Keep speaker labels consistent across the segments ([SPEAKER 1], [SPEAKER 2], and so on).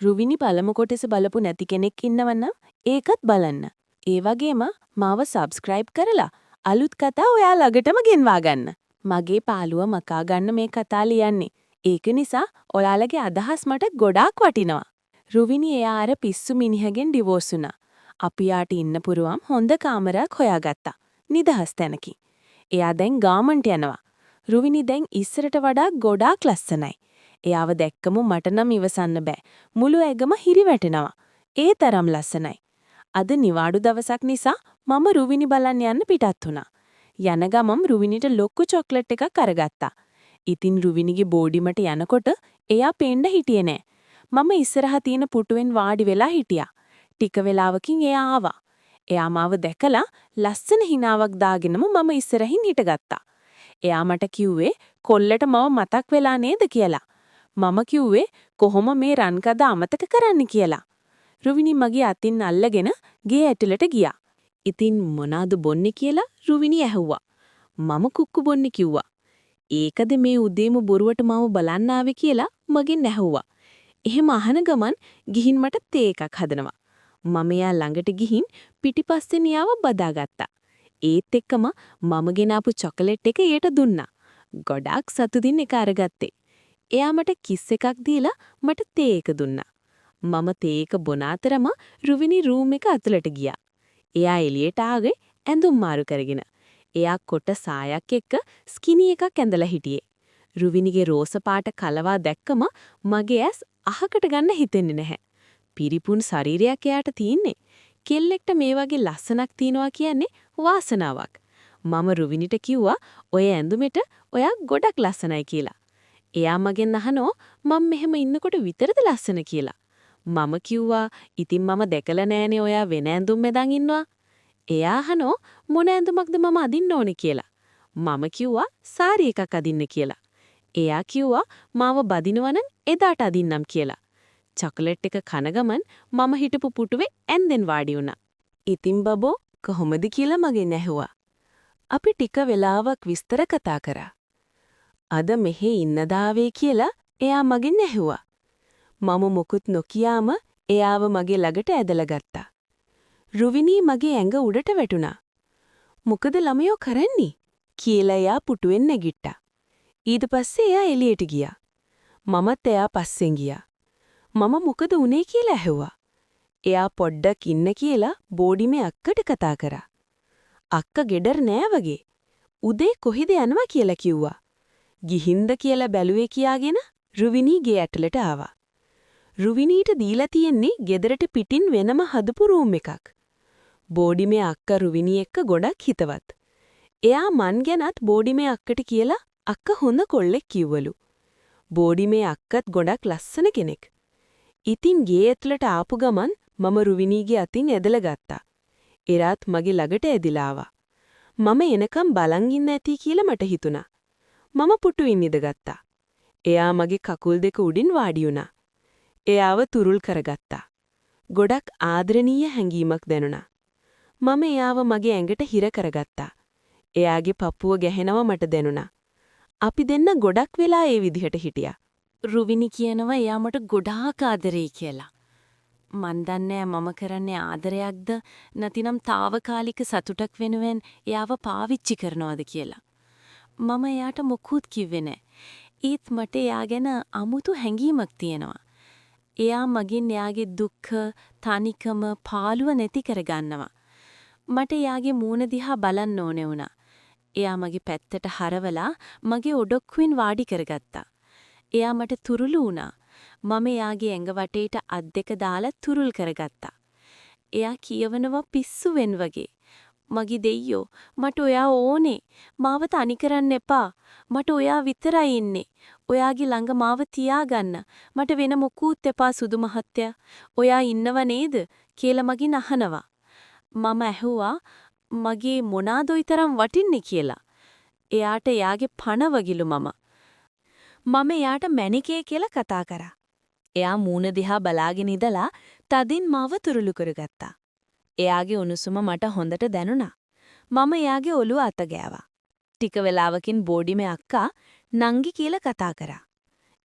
[SPEAKER 1] රුවිනි පළමු කොටස බලපු නැති කෙනෙක් ඉන්නවනම් ඒකත් බලන්න. ඒ වගේම මාව සබ්ස්ක්‍රයිබ් කරලා අලුත් කතා ඔයා ළඟටම ගෙන්වා ගන්න. මගේ පාළුව මකා ගන්න මේ කතා ලියන්නේ. ඒක නිසා ඔයාලගේ අදහස් මට ගොඩාක් වටිනවා. රුවිනි එයා අර පිස්සු මිනිහගෙන් ඩිවෝස් වුණා. අපි යාට ඉන්න පුරුවම් හොඳ කාමරයක් හොයාගත්තා. නිදහස් තැනකින්. එයා දැන් ගාමන්ට් යනවා. රුවිනි දැන් ඉස්සරට වඩා ගොඩාක් ලස්සනයි. එයාව දැක්කම මට නම් ඉවසන්න බෑ. මුළු ඇගම හිරිවැටෙනවා. ඒ තරම් ලස්සනයි. අද නිවාඩු දවසක් නිසා මම රුවිනි බලන්න යන්න පිටත් වුණා. යන ගමම් රුවිනිට ලොකු චොක්ලට් එකක් අරගත්තා. ඉතින් රුවිනිගේ බෝඩිමට යනකොට එයා පේන්න හිටියේ නෑ. මම ඉස්සරහා තියෙන පුටුවෙන් වාඩි වෙලා හිටියා. ටික වෙලාවකින් එයා ආවා. එයා මාව දැකලා ලස්සන හිනාවක් දාගෙනම මම ඉස්සරහින් හිටගත්තා. එයා මට කිව්වේ කොල්ලට මම මතක් වෙලා නේද කියලා. මම කිව්වේ කොහොම මේ රන්කද අමතක කරන්න කියලා. රුවිනි මගේ අතින් අල්ලගෙන ගේ ඇතුළට ගියා. ඉතින් මොනවාද බොන්නේ කියලා රුවිනි ඇහුවා. මම කුක්කු බොන්නේ කිව්වා. ඒකද මේ උදේම බොරුවට මාව බලන්න ආවේ කියලා මගෙන් ඇහුවා. එහෙම අහන ගමන් ගිහින් මට තේ එකක් හදනවා. මම එයා ළඟට ගිහින් පිටිපස්සෙන් යාව බදාගත්තා. ඒත් එක්කම මම ගෙනාපු චොකලට් එක ඊට දුන්නා. ගොඩාක් සතුටින් ඒක අරගත්තේ. එයා මට කිස් එකක් දීලා මට තේ එක දුන්නා. මම තේ එක බොන අතරම රුවිනි රූම් එක ඇතුළට ගියා. එයා එළියට ආවේ ඇඳුම් මාරු කරගෙන. එයා කොට සායක් එක්ක ස්කිනි එකක් ඇඳලා හිටියේ. රුවිනිගේ රෝස පාට කලවා දැක්කම මගේ ඇස් අහකට ගන්න හිතෙන්නේ නැහැ. පිරිපුන් ශරීරයක් එයාට තියෙන්නේ. කෙල්ලෙක්ට මේ වගේ ලස්සනක් තියනවා කියන්නේ වාසනාවක්. මම රුවිනිට කිව්වා ඔය ඇඳුමෙට ඔයා ගොඩක් ලස්සනයි කියලා. එයා මගෙන් අහනෝ මම මෙහෙම ඉන්නකොට විතරද ලස්සන කියලා. මම කිව්වා ඉතින් මම දැකලා නෑනේ ඔයා වෙන ඇඳුම් මැදන් ඉන්නවා. එයා අහනෝ මොන ඇඳුමක්ද මම අදින්න ඕනේ කියලා. මම කිව්වා සාරි එකක් අදින්න කියලා. එයා කිව්වා මාව බදිනවනම් එදාට අදින්නම් කියලා. චොකලට් එක කන ගමන් මම හිටපු පුටුවේ ඇඳෙන් වාඩි වුණා. ඉතින් බබෝ කොහොමද කියලා මගෙන් ඇහුවා. අපි ටික වෙලාවක් විස්තර කතා කරා. අද මෙහෙ ඉන්නදාවේ කියලා එයා මගෙන් ඇහුවා. මම මොකුත් නොකියාම එයාව මගේ ළඟට ඇදලා ගත්තා. රුවිනි මගේ ඇඟ උඩට වැටුණා. මොකද ළමයෝ කරන්නේ? කියලා එයා පුටුවෙන් නැගිට්ටා. ඊට පස්සේ එයා එළියට ගියා. මමත් එයා පස්සෙන් ගියා. මම මොකද උනේ කියලා ඇහුවා. එයා පොඩ්ඩක් ඉන්න කියලා බෝඩිමේ අක්කට කතා කරා. අක්ක ගෙදර නෑ වගේ. උදේ කොහෙද යනවා කියලා කිව්වා. ගිහින්ද කියලා බැලුවේ කියාගෙන රුවිනි ගේ ඇතුළට ආවා. රුවිනීට දීලා තියෙන්නේ ගෙදරට පිටින් වෙනම හදපු රූම් එකක්. බෝඩිමේ අක්ක රුවිනි එක්ක ගොඩක් හිතවත්. එයා මන් ගැනත් බෝඩිමේ අක්කට කියලා අක්ක හොඳ කොල්ලෙක් කිව්වලු. බෝඩිමේ අක්කත් ගොඩක් ලස්සන කෙනෙක්. ඉතින් ගේ ඇතුළට ආපු ගමන් මම රුවිනීගේ අතින් ඇදලා ගත්තා. එරාත් මගේ ළඟට ඇදිලා ආවා. මම එනකම් බලන් ඉන්න ඇති කියලා මට හිතුණා. මම පුටුවින් ඉඳගත්තා. එයා මගේ කකුල් දෙක උඩින් වාඩි වුණා. එයාව තුරුල් කරගත්තා. ගොඩක් ආදරණීය හැඟීමක් දැනුණා. මම එයාව මගේ ඇඟට හිර කරගත්තා. එයාගේ පපුව ගැහෙනව මට දැනුණා. අපි දෙන්න ගොඩක් වෙලා ඒ විදිහට හිටියා. රුවිනි කියනවා එයා මට ගොඩාක් ආදරෙයි කියලා. මන් දන්නේ මම කරන්නේ ආදරයක්ද නැතිනම් తాවකාලික සතුටක් වෙනුවෙන් එයාව පාවිච්චි කරනවද කියලා. මම එයාට මොකුත් කිව්වේ නැහැ. ඒත් මට එයා ගැන අමුතු හැඟීමක් තියෙනවා. එයා මගින් එයාගේ දුක්ඛ, තනිකම, පාළුව නැති කරගන්නවා. මට එයාගේ මූණ දිහා බලන්න ඕනේ වුණා. එයා මගේ පැත්තට හරවලා මගේ ඔඩොක්කුවෙන් වාඩි කරගත්තා. එයා මට තුරුළු වුණා. මම එයාගේ ඇඟ වටේට අත් දෙක දාලා තුරුල් කරගත්තා. එයා කියවනවා පිස්සුවෙන් වගේ. මගේ දෙයියෝ මට ඔයා ඕනේ. මාව තනි කරන්න එපා. මට ඔයා විතරයි ඉන්නේ. ඔයාගේ ළඟ මාව තියාගන්න. මට වෙන මොකුත් එපා සුදු මහත්තයා. ඔයා ඉන්නව නේද? කියලා මගෙන් අහනවා. මම ඇහුවා මගේ මොනාදොයි තරම් වටින්නේ කියලා. එයාට එයාගේ පණ වගිලු මම එයාට මැනිකේ කියලා කතා කරා. එයා මූණ දිහා බලාගෙන ඉඳලා තදින් මාව තුරුළු කරගත්තා. එයාගේ උණුසුම මට හොඳට දැනුණා. මම එයාගේ ඔළුව අත ගෑවා. ටික වෙලාවකින් බෝඩිමේ අක්කා නංගි කියලා කතා කරා.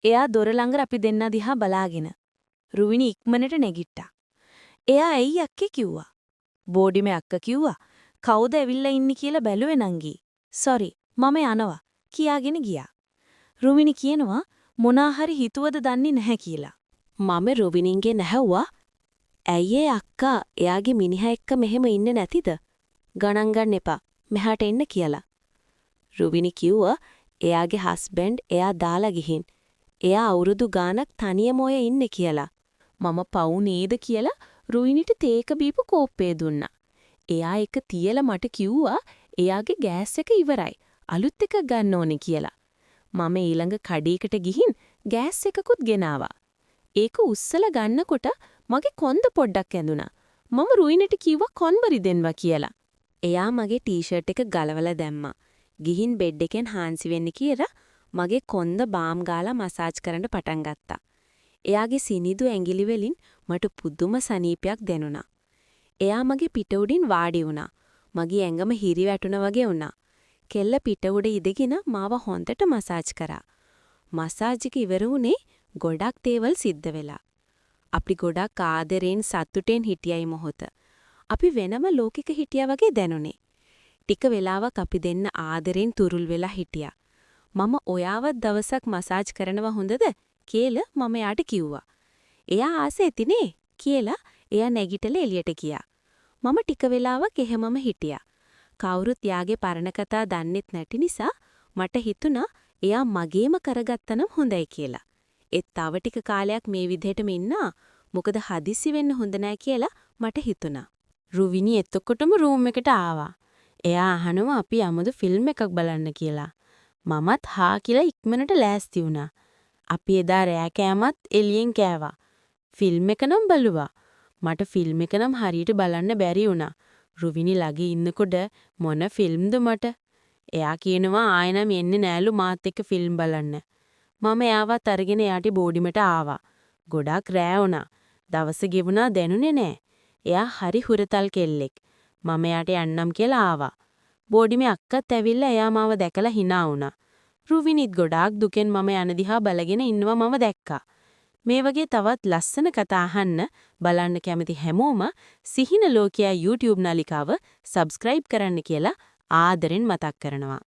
[SPEAKER 1] එයා දොර ළඟ අපි දෙන්න දිහා බලාගෙන
[SPEAKER 2] රුවිනි ඉක්මනට නැගිට්ටා. එයා ඇයි අක්කේ කිව්වා. බෝඩිමේ අක්ක කිව්වා. කවුද ඇවිල්ලා ඉන්නේ කියලා බැලුවේ නංගී. සෝරි මම යනවා කියාගෙන ගියා. රුවිනි කියනවා මොනා හරි හිතුවද දන්නේ නැහැ කියලා.
[SPEAKER 1] මම රුවිනින්ගෙන් ඇහුවා ඇයි ඒ අක්කා එයාගේ මිනිහා එක්ක මෙහෙම ඉන්නේ නැතිද? ගණන් ගන්න එපා. මෙහාට එන්න කියලා. රුවිනි කිව්වා එයාගේ හස්බන්ඩ් එයා දාලා ගිහින්. එයා අවුරුදු ගාණක් තනියම ඔය ඉන්නේ කියලා. මම පව් නේද කියලා රුවිනිට තේක බීපු කෝප්පේ දුන්නා. එයා එක තියලා මට කිව්වා එයාගේ ගෑස් එක ඉවරයි. අලුත් එකක් ගන්න ඕනේ කියලා. මම ඊළඟ කඩේකට ගිහින් ගෑස් එකකුත් ගෙනාවා. ඒක උස්සලා ගන්නකොට මගේ කොන්ද පොඩ්ඩක් ඇඳුණා. මම රුවිනිට කිව්වා කොන්බරි දෙන්වා කියලා. එයා මගේ ටී-ෂර්ට් එක ගලවලා දැම්මා. ගිහින් බෙඩ් එකෙන් හාන්සි වෙන්න කියලා මගේ කොන්ද බාම් ගාලා මසාජ් කරන්න පටන් ගත්තා. එයාගේ සිනිදු ඇඟිලි වලින් මට පුදුම සනීපයක් දැනුණා. එයා මගේ පිට උඩින් වාඩි වුණා. මගේ ඇඟම හිරි වැටුණා වගේ වුණා. කෙල්ල පිට උඩ ඉඳගෙන මාව හොඳට මසාජ් කරා. මසාජ් එක ඉවර වුණේ ගොඩක් දේවල් සිද්ධ වෙලා. අපි ගොඩක් ආදරෙන් සතුටෙන් හිටියයි මොහොත. අපි වෙනම ලෝකික හිටියා වගේ දැනුනේ. ටික වෙලාවක් අපි දෙන්න ආදරෙන් තුරුල් වෙලා හිටියා. මම ඔයාවත් දවසක් මසාජ් කරනවා හොඳද කියලා මම යාට කිව්වා. එයා ආසෙතිනේ කියලා එයා නැගිටලා එළියට ගියා. මම ටික වෙලාවක් එහෙමම හිටියා. කවුරුත් යාගේ පරණ කතා දන්නෙත් නැති නිසා මට හිතුණා එයා මගේම කරගත්තනම් හොඳයි කියලා. ඒත් තව ටික කාලයක් මේ විදිහටම ඉන්නා මොකද හදිස්සි වෙන්න හොඳ නැහැ කියලා මට හිතුණා. රුවිනි එතකොටම රූම් එකට ආවා. එයා අහනවා අපි අමුද ෆිල්ම් එකක් බලන්න කියලා. මමත් හා කියලා ඉක්මනට ලෑස්ති වුණා. අපි එදා රෑ කෑමත් එළියෙන් කෑවා. ෆිල්ම් එක නම් බලුවා. මට ෆිල්ම් එක නම් හරියට බලන්න බැරි වුණා. රුවිනි ළඟ ඉන්නකොට මොන ෆිල්ම්ද මට? එයා කියනවා ආයෙනම් එන්නේ නෑලු මාත් එක්ක ෆිල්ම් බලන්න. මම එයාවත් අරගෙන එයාට බෝඩිමට ආවා. ගොඩක් රෑ වුණා. දවස ගෙවුණා දැනුනේ නෑ. එයා හරි හුරතල් කෙල්ලෙක්. මම එයාට යන්නම් කියලා ආවා. බෝඩිමේ අක්කත් ඇවිල්ලා එයා මාව දැකලා hina වුණා. රුවිනිත් ගොඩාක් දුකෙන් මම යන දිහා බලගෙන ඉන්නවා මම දැක්කා. මේ වගේ තවත් ලස්සන කතා අහන්න බලන්න කැමති හැමෝම සිහින ලෝකයා YouTube නාලිකාව subscribe කරන්න කියලා ආදරෙන් මතක් කරනවා.